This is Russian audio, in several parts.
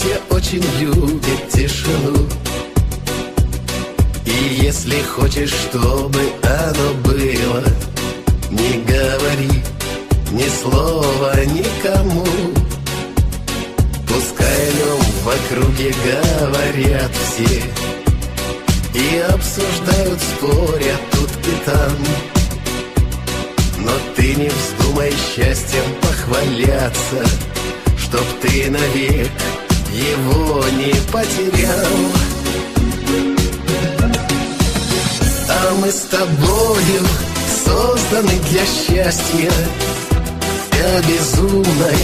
счастье очень любит тишину. И если хочешь, чтобы оно было, не говори ни слова никому. Пускай о нем в округе говорят все и обсуждают, спорят тут и там. Но ты не вздумай счастьем похваляться, чтоб ты навек его не потерял. А мы с тобою созданы для счастья, для безумной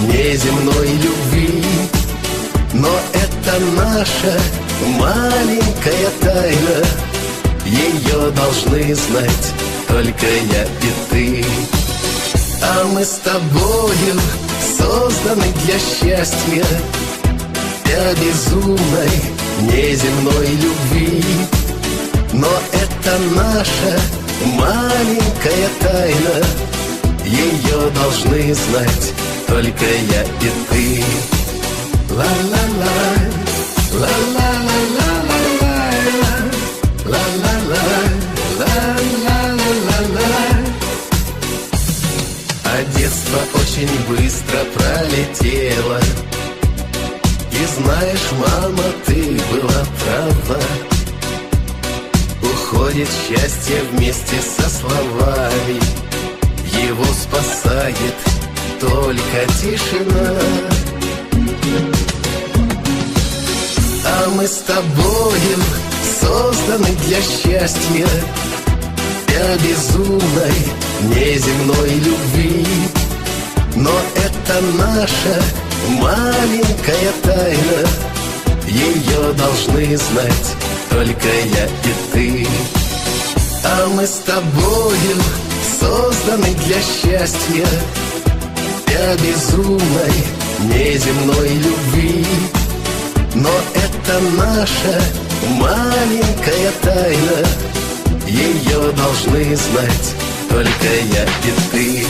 неземной любви. Но это наша маленькая тайна, ее должны знать только я и ты. А мы с тобою созданы для счастья, для безумной неземной любви. Но это наша маленькая тайна, ее должны знать только я и ты. Ла-ла-ла, ла-ла-ла-ла-ла-ла, ла-ла-ла, ла-ла-ла-ла-ла. А детство очень быстро пролетело. И знаешь, мама, ты была права. Уходит счастье вместе со словами, его спасает только тишина. А мы с тобою созданы для счастья, для безумной неземной любви. Но это наша маленькая тайна, ее должны знать только я и ты. А мы с тобою созданы для счастья, для безумной неземной любви. Но это наша маленькая тайна, ее должны знать только я и ты.